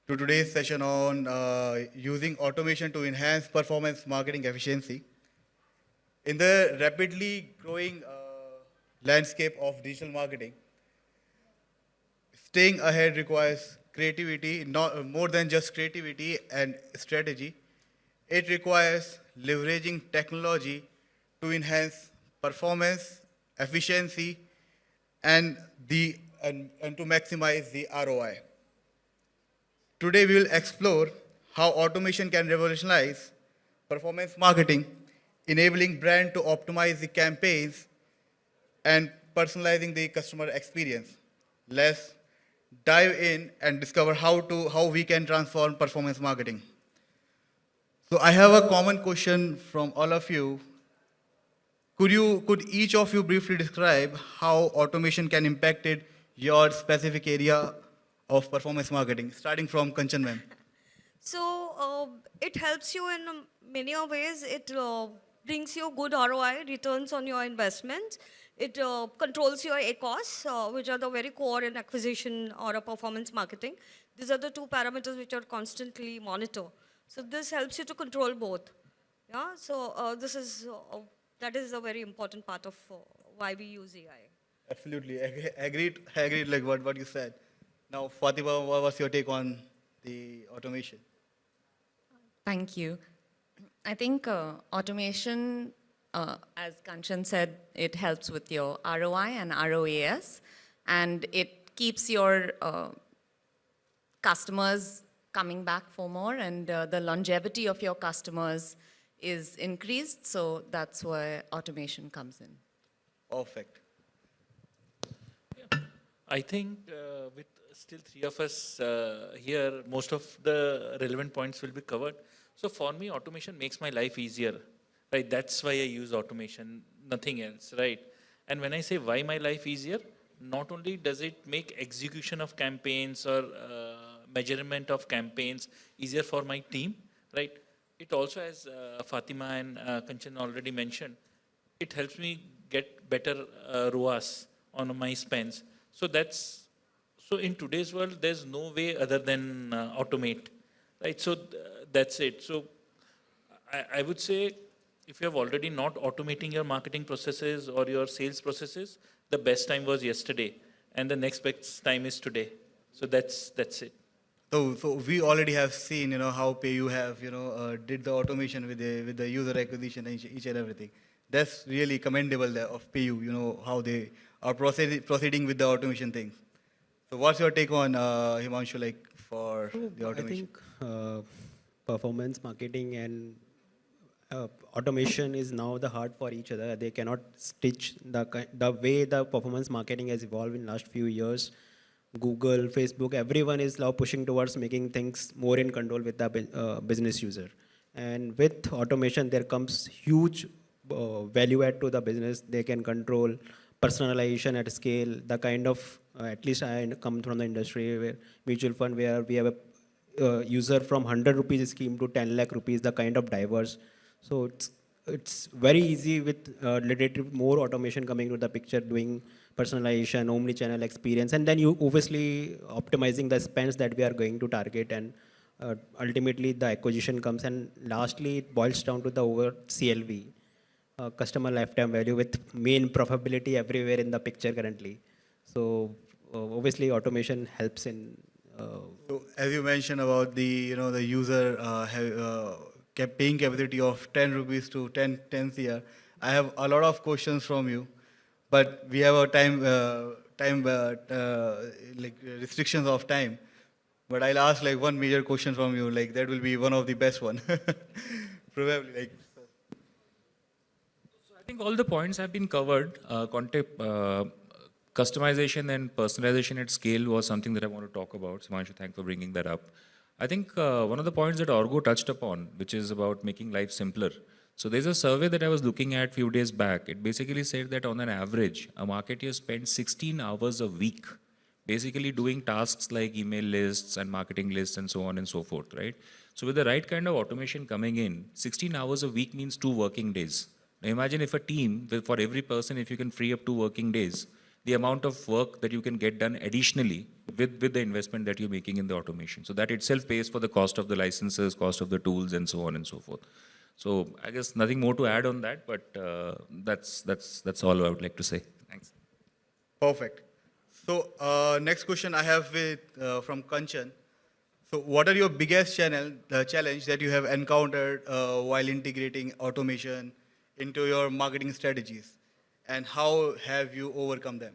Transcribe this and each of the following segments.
to today's session on using automation to enhance performance marketing efficiency. In the rapidly growing landscape of digital marketing, staying ahead requires creativity, not more than just creativity and strategy. It requires leveraging technology to enhance performance, efficiency, and and to maximize the ROI. Today we will explore how automation can revolutionize performance marketing, enabling brand to optimize the campaigns and personalizing the customer experience. Let's dive in and discover how we can transform performance marketing. So I have a common question from all of you. Could each of you briefly describe how automation can impact your specific area of performance marketing, starting from Kanchan ma'am? It helps you in many ways. It brings you good ROI, returns on your investment. It controls your ACOS, which are the very core in acquisition or a performance marketing. These are the two parameters which are constantly monitored. So this helps you to control both. Yeah. That is a very important part of why we use AI. Absolutely, agreed. Like what you said. Now, Fatima, what was your take on the automation? Thank you. I think automation, as Kanchan said, it helps with your ROI and ROAS, and it keeps your customers coming back for more, and the longevity of your customers is increased, so that's where automation comes in. Perfect. Yeah. I think with still three of us here, most of the relevant points will be covered. So for me, automation makes my life easier, right? That's why I use automation, nothing else, right? And when I say why my life easier, not only does it make execution of campaigns or measurement of campaigns easier for my team, right? It also, as Fatima and Kanchan already mentioned, it helps me get better ROAS on my spends. So in today's world, there's no way other than automate, right? So that's it. So I would say if you have already not automating your marketing processes or your sales processes, the best time was yesterday, and the next best time is today. So that's it. So we already have seen, how PayU have, did the automation with the user acquisition and each and everything. That's really commendable there of PayU, how they are proceeding with the automation things. So what's your take on Himanshu, like for the automation? I think performance marketing and automation is now the heart for each other. They cannot stitch the way the performance marketing has evolved in last few years. Google, Facebook, everyone is now pushing towards making things more in control with the business user. And with automation, there comes huge value add to the business. They can control personalization at scale. The kind of, at least I come from the industry where mutual fund where we have a user from 100 rupees scheme to 10 lakh rupees, the kind of diverse. So it's very easy with relative more automation coming to the picture, doing personalization, omni-channel experience, and then you obviously optimizing the spends that we are going to target, and ultimately the acquisition comes, and lastly it boils down to the over CLV, customer lifetime value, with main profitability everywhere in the picture currently. So obviously automation helps in. So as you mentioned about the user paying capability of 10 rupees to 10 CR, I have a lot of questions from you, but we have a time like restrictions of time. But I'll ask like one major question from you, like that will be one of the best one, probably like. So I think all the points have been covered. Customization and personalization at scale was something that I want to talk about. Himanshu, thanks for bringing that up. I think one of the points that Argho touched upon, which is about making life simpler. So there's a survey that I was looking at a few days back. It basically said that on an average, a marketer spends 16 hours a week basically doing tasks like email lists and marketing lists and so on and so forth, right? So with the right kind of automation coming in, 16 hours a week means 2 working days. Now imagine if a team, for every person, if you can free up 2 working days, the amount of work that you can get done additionally with the investment that you're making in the automation. So that itself pays for the cost of the licenses, cost of the tools, and so on and so forth. So I guess nothing more to add on that, but that's all I would like to say. Thanks. Perfect. So next question I have from Kanchan. So what are your biggest challenge that you have encountered while integrating automation into your marketing strategies, and how have you overcome them?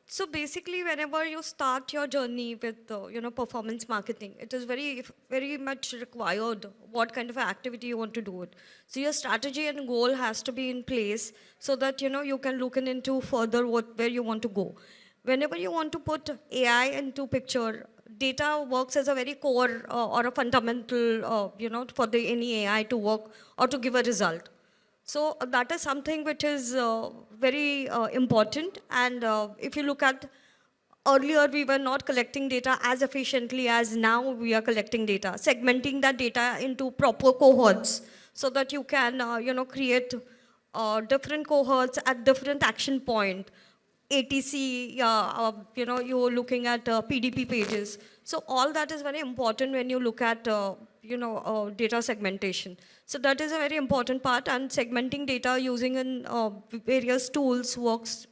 So basically, whenever you start your journey with performance marketing, it is very much required what kind of activity you want to do it. So your strategy and goal has to be in place so that you can look into further where you want to go. Whenever you want to put AI into picture, data works as a very core or a fundamental for any AI to work or to give a result. So that is something which is very important. And if you look at earlier, we were not collecting data as efficiently as now we are collecting data, segmenting that data into proper cohorts so that you can create different cohorts at different action point. ATC, you're looking at PDP pages. So all that is very important when you look at data segmentation. So that is a very important part, and segmenting data using in various tools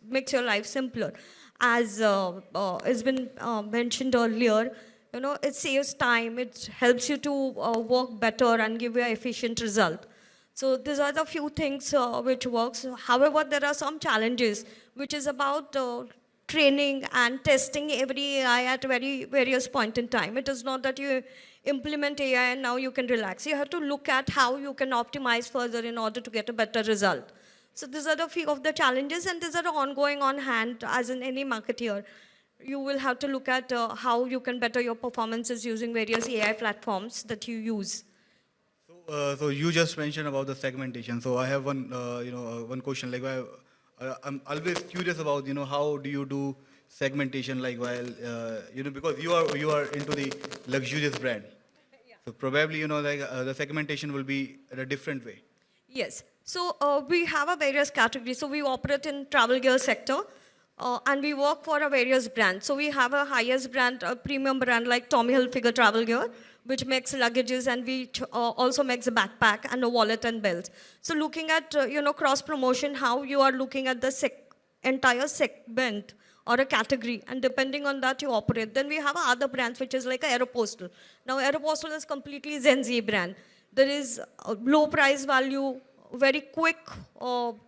makes your life simpler. As has been mentioned earlier, it saves time, it helps you to work better and give you an efficient result. So these are the few things which works. However, there are some challenges, which is about training and testing every AI at various point in time. It is not that you implement AI and now you can relax. You have to look at how you can optimize further in order to get a better result. So these are the few of the challenges, and these are ongoing on hand as in any marketeer. You will have to look at how you can better your performances using various AI platforms that you use. So you just mentioned about the segmentation. So I have one question. Like, I'm always curious about how do you do segmentation? Like, while because you are into the luxurious brand, so probably the segmentation will be in a different way. Yes. So we have a various categories. So we operate in travel gear sector. And we work for a various brands. So we have a highest brand, a premium brand like Tommy Hilfiger Travel Gear, which makes luggages, and we also makes a backpack and a wallet and belt. So looking at cross promotion, how you are looking at the entire segment or a category, and depending on that you operate. Then we have other brands which is like Aeropostale. Now Aeropostale is completely Gen Z brand. There is a low price value, very quick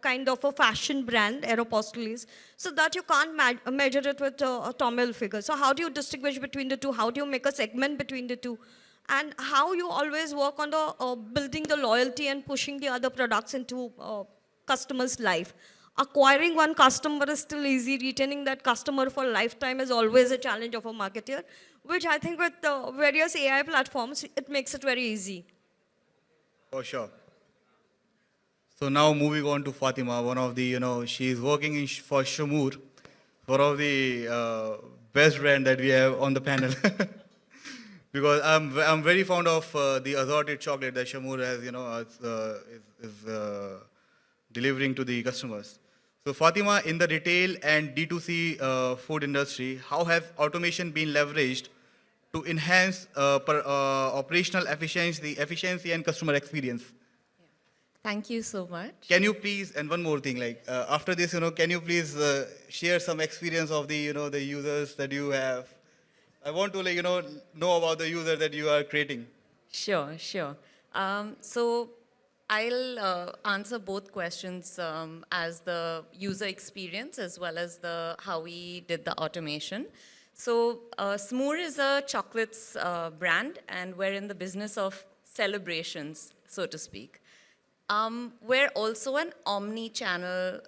kind of a fashion brand, Aeropostale is, so that you can't measure it with a Tommy Hilfiger. So how do you distinguish between the two? How do you make a segment between the two? And how you always work on the building the loyalty and pushing the other products into customers' life. Acquiring one customer is still easy. Retaining that customer for lifetime is always a challenge of a marketer, which I think with various AI platforms, it makes it very easy. For sure. So now moving on to Fatima, one of the, she is working for SMOOR, one of the best brand that we have on the panel. Because I'm very fond of the assorted chocolate that SMOOR has, is delivering to the customers. So Fatima, in the retail and D2C food industry, how has automation been leveraged to enhance operational efficiency and customer experience? Thank you so much. Can you please, and one more thing, like after this, can you please share some experience of the, the users that you have? I want to, know about the user that you are creating. Sure, sure. So I'll answer both questions as the user experience as well as how we did the automation. So SMOOR is a chocolates brand, and we're in the business of celebrations, so to speak. We're also an omni-channel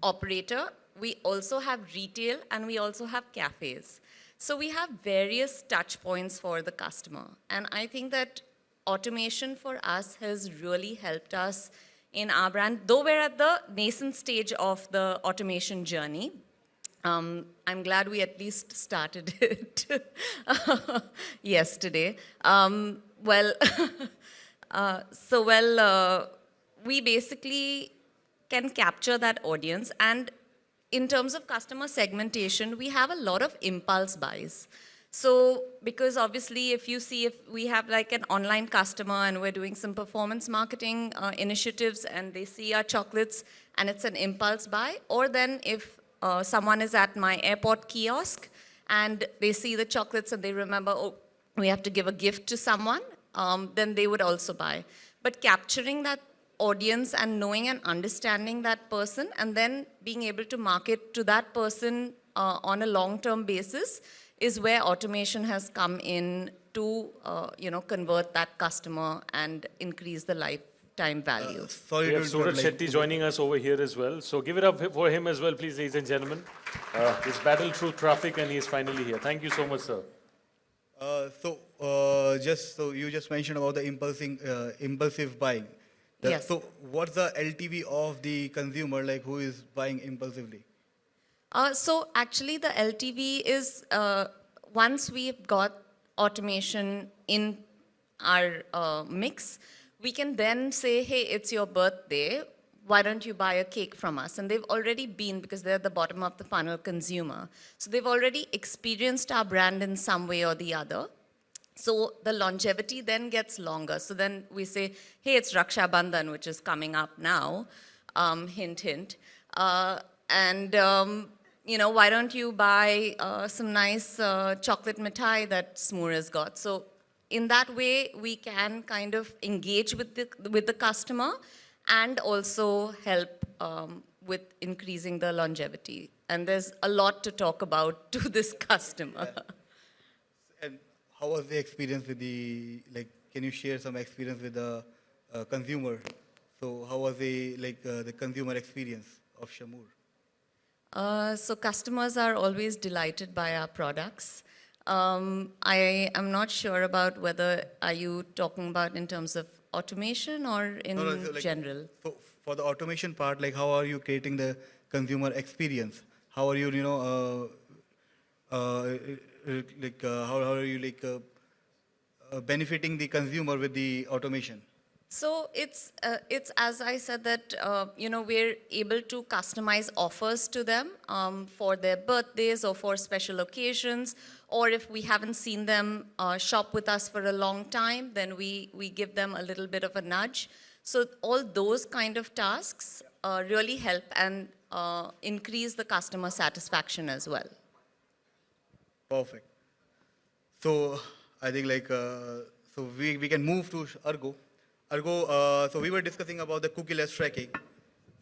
operator. We also have retail, and we also have cafes. So we have various touch points for the customer. And I think that automation for us has really helped us in our brand, though we're at the nascent stage of the automation journey. I'm glad we at least started it yesterday. We basically can capture that audience, and in terms of customer segmentation, we have a lot of impulse buys. So, because obviously if we have like an online customer and we're doing some performance marketing initiatives and they see our chocolates and it's an impulse buy, or then if someone is at my airport kiosk and they see the chocolates and they remember, oh, we have to give a gift to someone, then they would also buy. But capturing that audience and knowing and understanding that person and then being able to market to that person on a long-term basis is where automation has come in to convert that customer and increase the lifetime value. Sorry We to have Suraj interrupt, Shetty joining us over here as well. So give it up for him as well, please, ladies and gentlemen. He's battled through traffic and he's finally here. Thank you so much, sir. So you just mentioned about the impulsive buying. Yes. So what's the LTV of the consumer, like who is buying impulsively? So actually the LTV is, once we've got automation in our mix, we can then say, hey, it's your birthday, why don't you buy a cake from us? And they've already been, because they're at the bottom of the funnel consumer, so they've already experienced our brand in some way or the other. So the longevity then gets longer. So then we say, hey, it's Raksha Bandhan, which is coming up now, hint, hint. Why don't you buy some nice chocolate mithai that SMOOR has got? So in that way, we can kind of engage with the customer and also help with increasing the longevity. And there's a lot to talk about to this customer. And how was the experience with can you share some experience with the consumer? So how was the consumer experience of SMOOR? So customers are always delighted by our products. I am not sure about whether are you talking about in terms of automation or in general? So for the automation part, like how are you creating the consumer experience? How are you, how are you benefiting the consumer with the automation? So it's as I said that we're able to customize offers to them for their birthdays or for special occasions, or if we haven't seen them shop with us for a long time, then we give them a little bit of a nudge. So all those kind of tasks really help and increase the customer satisfaction as well. Perfect. So I think so we can move to Argho. Argho, so we were discussing about the cookieless tracking.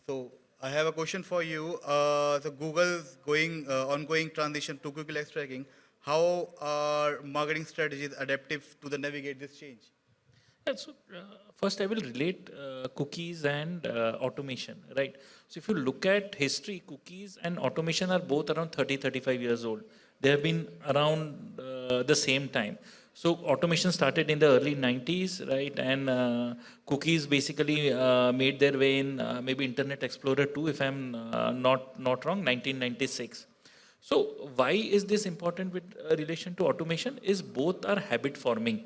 So I have a question for you. So Google's ongoing transition to cookieless tracking. How are marketing strategies adaptive to navigate this change? Yeah, so first I will relate cookies and automation, right? So if you look at history, cookies and automation are both around 30-35 years old. They have been around the same time. So automation started in the early 90s, right? And cookies basically made their way in maybe Internet Explorer 2, if I'm not wrong, 1996. So why is this important with relation to automation? Is both are habit forming,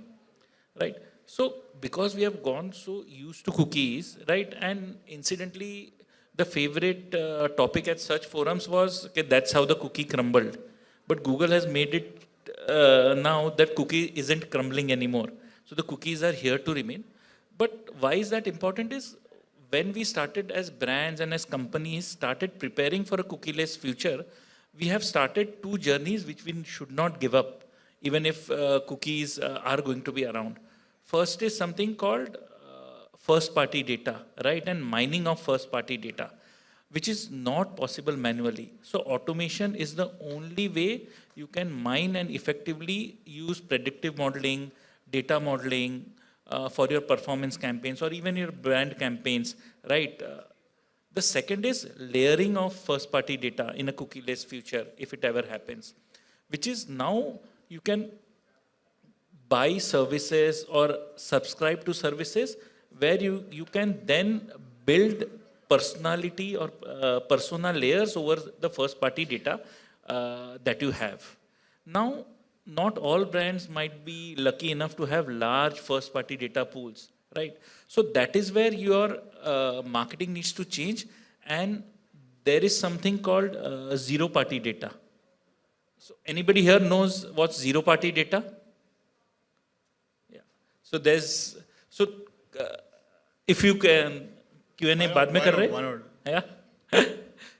right? So because we have gone so used to cookies, right? And incidentally, the favorite topic at such forums was, okay, that's how the cookie crumbled. But Google has made it now that cookie isn't crumbling anymore. So the cookies are here to remain. But why is that important is when we started as brands and as companies started preparing for a cookieless future, we have started two journeys which we should not give up, even if cookies are going to be around. First is something called first party data, right? And mining of first party data, which is not possible manually. So automation is the only way you can mine and effectively use predictive modeling, data modeling for your performance campaigns or even your brand campaigns, right? The second is layering of first party data in a cookieless future, if it ever happens, which is now you can buy services or subscribe to services where you can then build personality or persona layers over the first party data that you have. Now, not all brands might be lucky enough to have large first party data pools, right? So that is where your marketing needs to change, and there is something called zero party data. So anybody here knows what's zero party data? Yeah. So there's, so if you can, Q&A बाद में कर रहे? Yeah.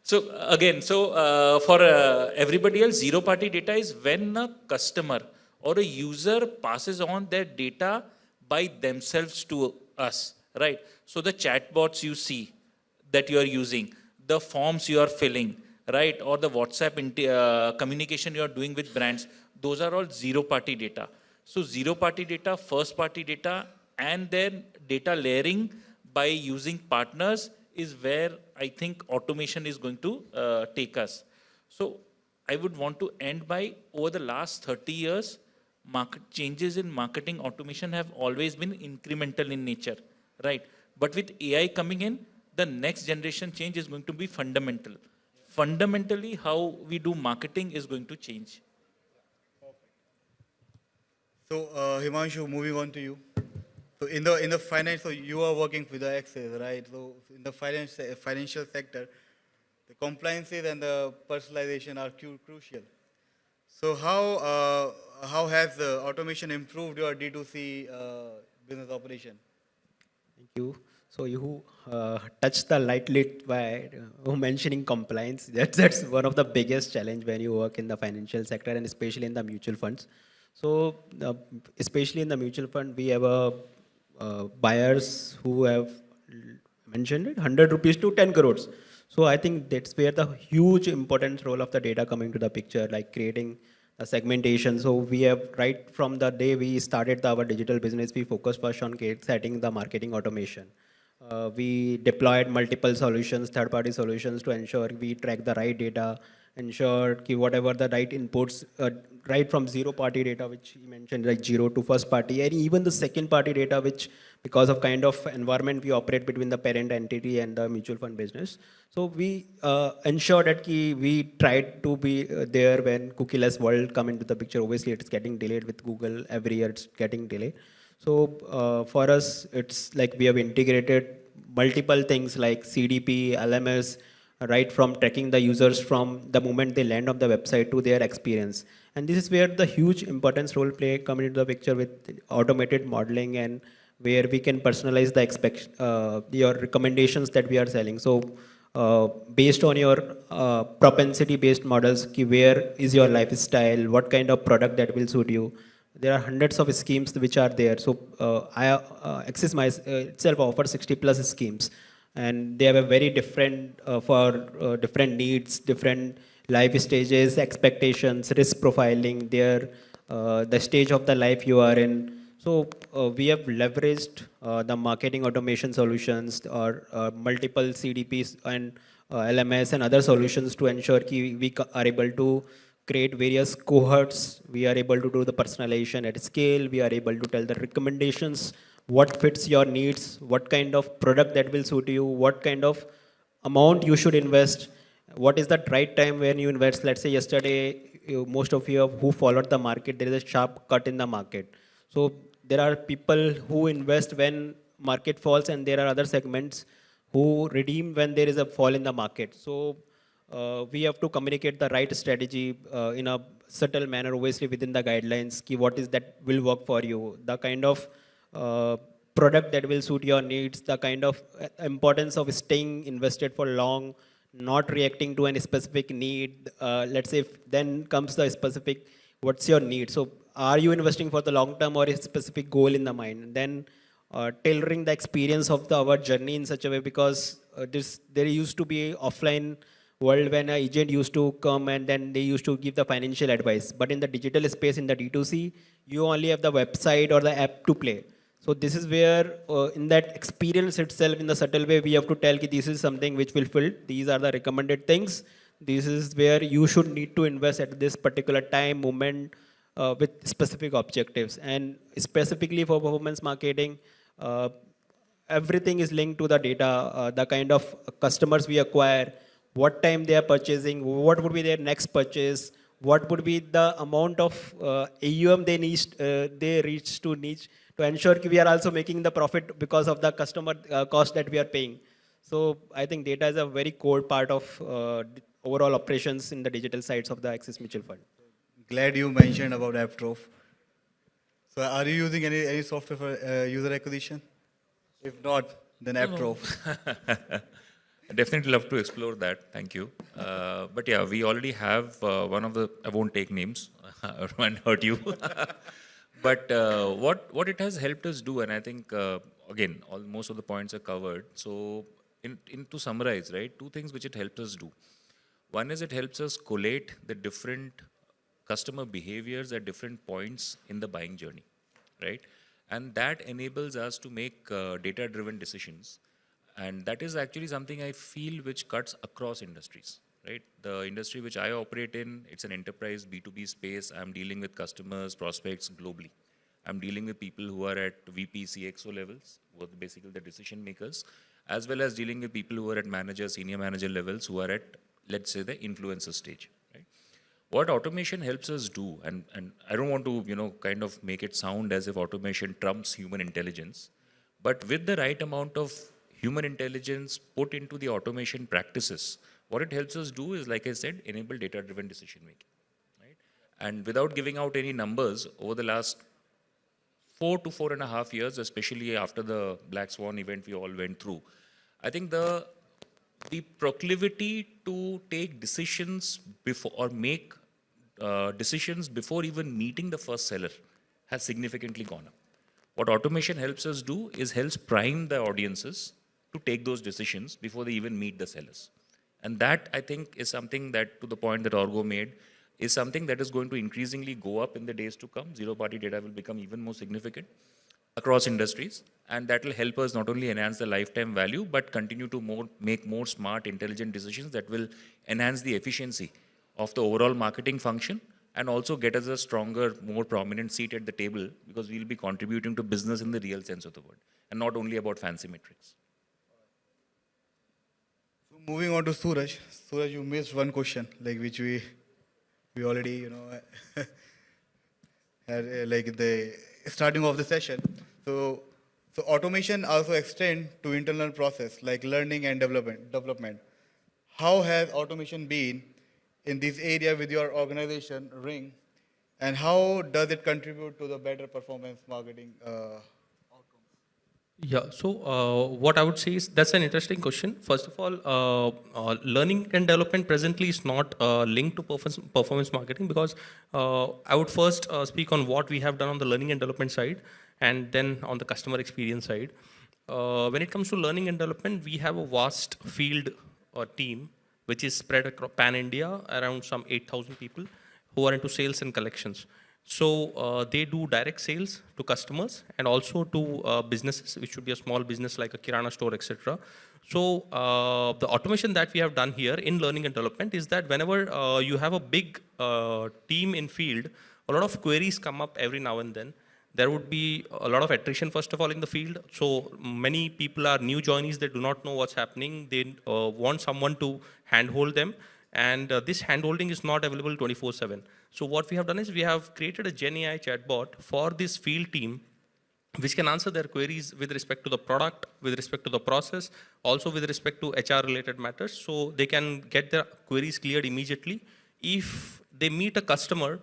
So again, so for everybody else, zero party data is when a customer or a user passes on their data by themselves to us, right? So the chatbots you see that you are using, the forms you are filling, right? Or the WhatsApp communication you are doing with brands, those are all zero party data. So zero party data, first party data, and then data layering by using partners is where I think automation is going to take us. So I would want to end by, over the last 30 years, market changes in marketing automation have always been incremental in nature, right? But with AI coming in, the next generation change is going to be fundamental. Fundamentally, how we do marketing is going to change. So Himanshu, moving on to you. So in the finance, so you are working with the access, right? So in the financial sector, the compliances and the personalization are crucial. So how has automation improved your D2C business operation? Thank you. So you touched the light lit by mentioning compliance. That's one of the biggest challenge when you work in the financial sector and especially in the mutual funds. So especially in the mutual fund, we have buyers who have mentioned it, 100 rupees to 10 crores. So I think that's where the huge important role of the data coming to the picture, like creating a segmentation. So we have, right from the day we started our digital business, we focused first on setting the marketing automation. We deployed multiple solutions, third-party solutions, to ensure we track the right data, ensure whatever the right inputs, right from zero-party data, which he mentioned, like zero to first-party, and even the second-party data, which because of kind of environment we operate between the parent entity and the mutual fund business. So we ensure that we tried to be there when cookieless world come into the picture. Obviously, it's getting delayed with Google. Every year it's getting delayed. So for us, it's like we have integrated multiple things like CDP, LMS, right from tracking the users from the moment they land on the website to their experience. And this is where the huge importance role play come into the picture with automated modeling, and where we can personalize the your recommendations that we are selling. So based on your propensity-based models, where is your lifestyle, what kind of product that will suit you. There are hundreds of schemes which are there. So Axis itself offers 60 plus schemes, and they have a very different for different needs, different life stages, expectations, risk profiling, the stage of the life you are in. So we have leveraged the marketing automation solutions or multiple CDPs and LMS and other solutions to ensure we are able to create various cohorts. We are able to do the personalization at scale. We are able to tell the recommendations, what fits your needs, what kind of product that will suit you, what kind of amount you should invest, what is the right time when you invest. Let's say yesterday, most of you who followed the market, there is a sharp cut in the market. So there are people who invest when market falls, and there are other segments who redeem when there is a fall in the market. So we have to communicate the right strategy in a subtle manner, obviously within the guidelines, what is that will work for you, the kind of product that will suit your needs, the kind of importance of staying invested for long, not reacting to any specific need. Let's say then comes the specific, what's your need? So are you investing for the long term or a specific goal in the mind? Then tailoring the experience of our journey in such a way, because there used to be offline world when an agent used to come and then they used to give the financial advice. But in the digital space, in the D2C, you only have the website or the app to play. So this is where in that experience itself, in the subtle way, we have to tell this is something which will fill. These are the recommended things. This is where you should need to invest at this particular time, moment, with specific objectives. And specifically for performance marketing, everything is linked to the data, the kind of customers we acquire, what time they are purchasing, what would be their next purchase, what would be the amount of AUM they reach to ensure we are also making the profit because of the customer cost that we are paying. So I think data is a very core part of overall operations in the digital sides of the Axis Mutual Fund. Glad you mentioned about AppTrove. So are you using any software for user acquisition? If not, then AppTrove. I definitely love to explore that. Thank you. But yeah, we already have one of the, I won't take names, I won't hurt you. But what it has helped us do, and I think, again, most of the points are covered. So to summarize, right, two things which it helps us do. One is it helps us collate the different customer behaviors at different points in the buying journey, right? And that enables us to make data-driven decisions. And that is actually something I feel which cuts across industries, right? The industry which I operate in, it's an enterprise B2B space. I'm dealing with customers, prospects globally. I'm dealing with people who are at VP, CXO levels, who are basically the decision makers, as well as dealing with people who are at manager, senior manager levels, who are at, let's say, the influencer stage, right? What automation helps us do, and I don't want to, kind of make it sound as if automation trumps human intelligence, but with the right amount of human intelligence put into the automation practices, what it helps us do is, like I said, enable data-driven decision making, right? And without giving out any numbers, over the last 4 to 4.5 years, especially after the Black Swan event we all went through, I think the proclivity to take decisions before or make decisions before even meeting the first seller has significantly gone up. What automation helps us do is helps prime the audiences to take those decisions before they even meet the sellers. And that, I think, is something that, to the point that Argho made, is something that is going to increasingly go up in the days to come. Zero-party data will become even more significant across industries, and that will help us not only enhance the lifetime value, but continue to make more smart, intelligent decisions that will enhance the efficiency of the overall marketing function, and also get us a stronger, more prominent seat at the table, because we'll be contributing to business in the real sense of the word, and not only about fancy metrics. So moving on to Suraj. Suraj, you missed one question, like which we already, had like the starting of the session. So automation also extend to internal process like learning and development. How has automation been in this area with your organization, Ring, and how does it contribute to the better performance marketing outcomes? Yeah, so what I would say is that's an interesting question. First of all, learning and development presently is not linked to performance marketing, because I would first speak on what we have done on the learning and development side, and then on the customer experience side. When it comes to learning and development, we have a vast field team which is spread across pan-India, around some 8,000 people who are into sales and collections. So they do direct sales to customers and also to businesses, which should be a small business like a Kirana store, etc. So the automation that we have done here in learning and development is that whenever you have a big team in field, a lot of queries come up every now and then. There would be a lot of attrition, first of all, in the field. So many people are new joinees, they do not know what's happening. They want someone to handhold them. And this handholding is not available 24/7. So what we have done is we have created a Gen AI chatbot for this field team, which can answer their queries with respect to the product, with respect to the process, also with respect to HR related matters. So they can get their queries cleared immediately. If they meet a customer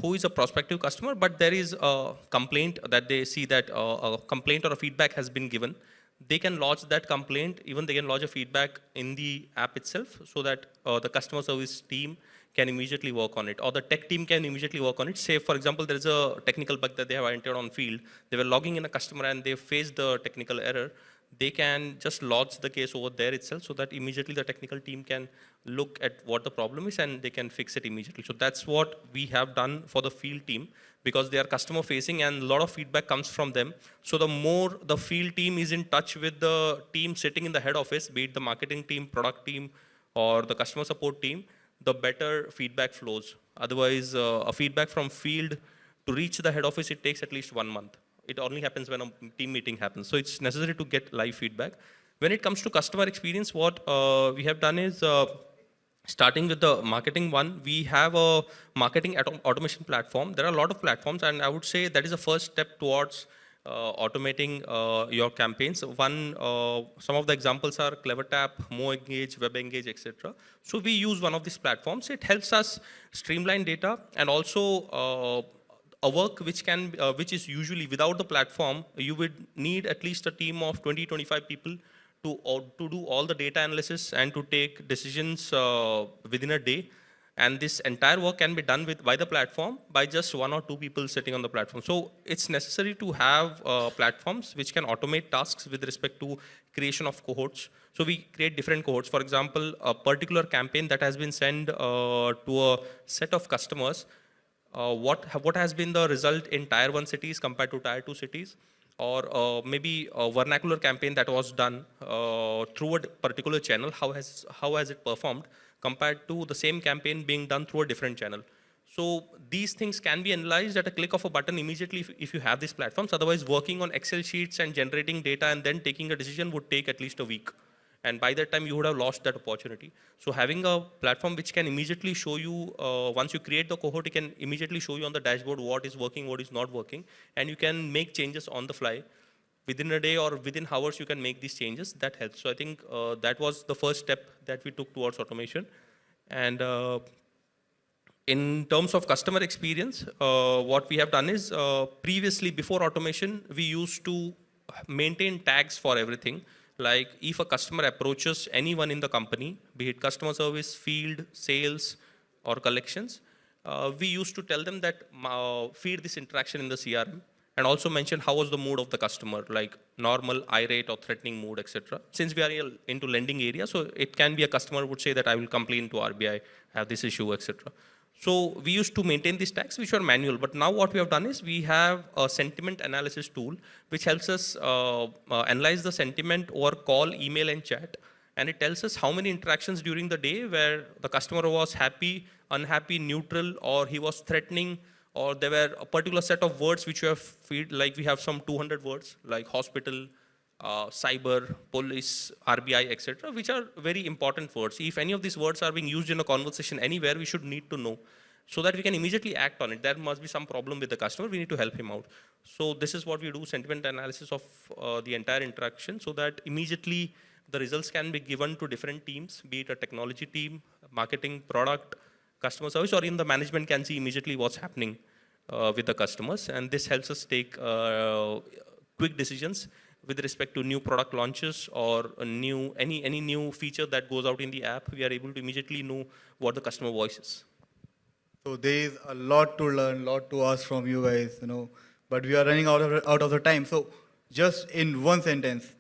who is a prospective customer, but there is a complaint that they see that a complaint or a feedback has been given, they can lodge that complaint. Even they can lodge a feedback in the app itself, so that the customer service team can immediately work on it, or the tech team can immediately work on it. Say, for example, there is a technical bug that they have entered on field. They were logging in a customer and they faced the technical error. They can just lodge the case over there itself, so that immediately the technical team can look at what the problem is and they can fix it immediately. So that's what we have done for the field team, because they are customer facing and a lot of feedback comes from them. So the more the field team is in touch with the team sitting in the head office, be it the marketing team, product team, or the customer support team, the better feedback flows. Otherwise, a feedback from field to reach the head office, it takes at least 1 month. It only happens when a team meeting happens. So it's necessary to get live feedback. When it comes to customer experience, what we have done is, starting with the marketing one, we have a marketing automation platform. There are a lot of platforms, and I would say that is the first step towards automating your campaigns. Some of the examples are CleverTap, MoEngage, WebEngage, etc. So we use one of these platforms. It helps us streamline data and also a work which is usually without the platform, you would need at least a team of 20-25 people to do all the data analysis and to take decisions within a day. And this entire work can be done by the platform by just 1 or 2 people sitting on the platform. So it's necessary to have platforms which can automate tasks with respect to creation of cohorts. So we create different cohorts. For example, a particular campaign that has been sent to a set of customers, what has been the result in tier 1 cities compared to tier 2 cities, or maybe a vernacular campaign that was done through a particular channel, how has it performed compared to the same campaign being done through a different channel. So these things can be analyzed at a click of a button immediately if you have these platforms. Otherwise, working on Excel sheets and generating data and then taking a decision would take at least a week. And by that time, you would have lost that opportunity. So having a platform which can immediately show you, once you create the cohort, it can immediately show you on the dashboard what is working, what is not working. And you can make changes on the fly. Within a day or within hours, you can make these changes. That helps. So I think that was the first step that we took towards automation. And in terms of customer experience, what we have done is previously, before automation, we used to maintain tags for everything. Like if a customer approaches anyone in the company, be it customer service, field, sales, or collections, we used to tell them that feed this interaction in the CRM and also mention how was the mood of the customer, like normal, irate, or threatening mood, etc. Since we are into lending area, so it can be a customer would say that I will complain to RBI, have this issue, etc. So we used to maintain these tags, which were manual. But now what we have done is we have a sentiment analysis tool, which helps us analyze the sentiment over call, email, and chat. And it tells us how many interactions during the day where the customer was happy, unhappy, neutral, or he was threatening, or there were a particular set of words which you have feed, like we have some 200 words, like hospital, cyber, police, RBI, etc., which are very important words. If any of these words are being used in a conversation anywhere, we should need to know so that we can immediately act on it. There must be some problem with the customer. We need to help him out. So this is what we do, sentiment analysis of the entire interaction, so that immediately the results can be given to different teams, be it a technology team, marketing, product, customer service, or even the management can see immediately what's happening with the customers. And this helps us take quick decisions with respect to new product launches or any new feature that goes out in the app. We are able to immediately know what the customer voice is. So there is a lot to learn, lot to ask from you guys, but we are running out of the time. So just in one sentence,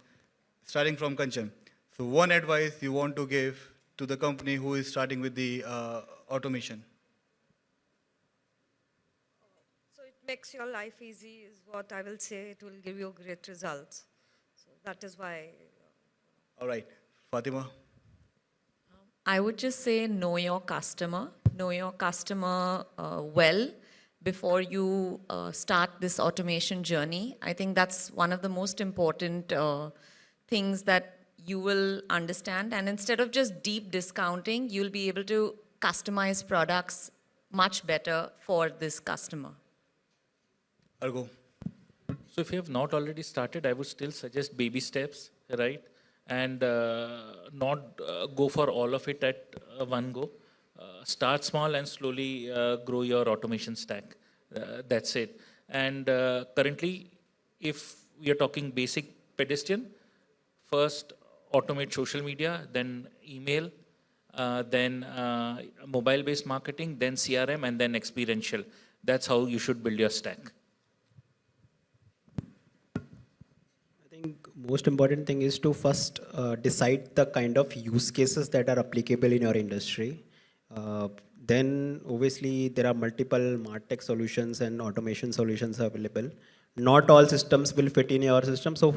starting from Kanchan. So one advice you want to give to the company who is starting with the automation. So it makes your life easy is what I will say. It will give you great results. So that is why. All right, Fatima. I would just say know your customer. Know your customer well before you start this automation journey. I think that's one of the most important things that you will understand. And instead of just deep discounting, you'll be able to customize products much better for this customer. Argho. So if you have not already started, I would still suggest baby steps, right? And not go for all of it at one go. Start small and slowly grow your automation stack. That's it. And currently, if we are talking basic pedestrian, first automate social media, then email, then mobile-based marketing, then CRM, and then experiential. That's how you should build your stack. I think most important thing is to first decide the kind of use cases that are applicable in your industry. Then obviously there are multiple MarTech solutions and automation solutions available. Not all systems will fit in your system, so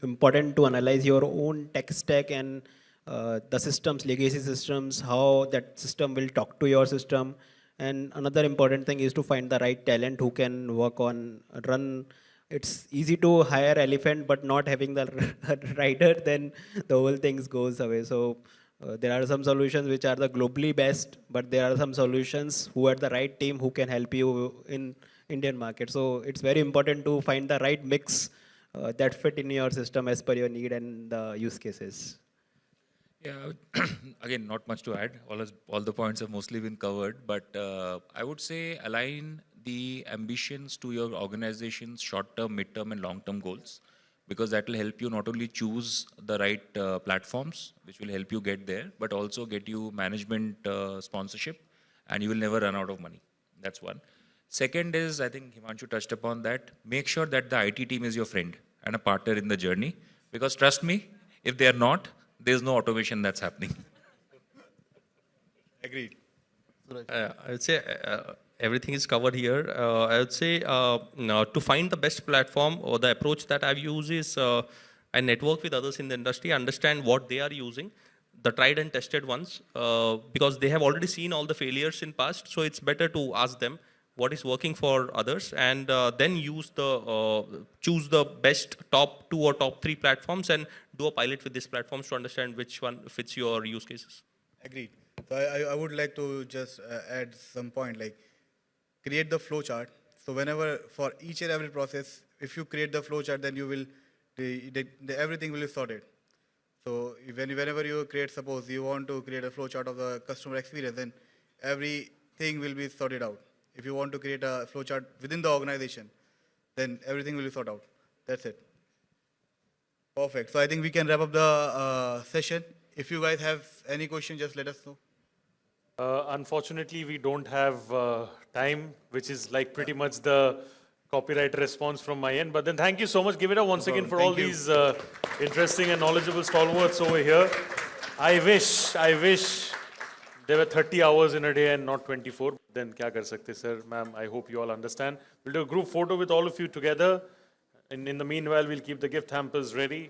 important to analyze your own tech stack and the systems, legacy systems, how that system will talk to your system. And another important thing is to find the right talent who can work on, run. It's easy to hire elephant, but not having the rider, then the whole thing goes away. So there are some solutions which are the globally best, but there are some solutions who are the right team who can help you in Indian market. So it's very important to find the right mix that fit in your system as per your need and the use cases. Yeah, again, not much to add. All the points have mostly been covered, but I would say align the ambitions to your organization's short-term, mid-term, and long-term goals, because that will help you not only choose the right platforms, which will help you get there, but also get you management sponsorship, and you will never run out of money. That's one. Second is, I think Himanshu touched upon that, make sure that the IT team is your friend and a partner in the journey, because trust me, if they are not, there's no automation that's happening. Agreed. I would say everything is covered here. I would say now to find the best platform, or the approach that I've used is I network with others in the industry, understand what they are using, the tried and tested ones, because they have already seen all the failures in past. So it's better to ask them what is working for others, and then use choose the best top 2 or top 3 platforms and do a pilot with these platforms to understand which one fits your use cases. Agreed. So I would like to just add some point, like create the flow chart. So whenever, for each and every process, if you create the flow chart, then you will, everything will be sorted. So whenever you create, suppose you want to create a flow chart of the customer experience, then everything will be sorted out. If you want to create a flow chart within the organization, then everything will be sorted out. That's it. Perfect. So I think we can wrap up the session. If you guys have any question, just let us know. Unfortunately, we don't have time, which is like pretty much the copyright response from my end. But then thank you so much. Give it up once again for all these interesting and knowledgeable stalwarts over here. I wish there were 30 hours in a day and not 24. Then kya kar sakte, sir, ma'am? I hope you all understand. We'll do a group photo with all of you together. And in the meanwhile, we'll keep the gift hampers ready.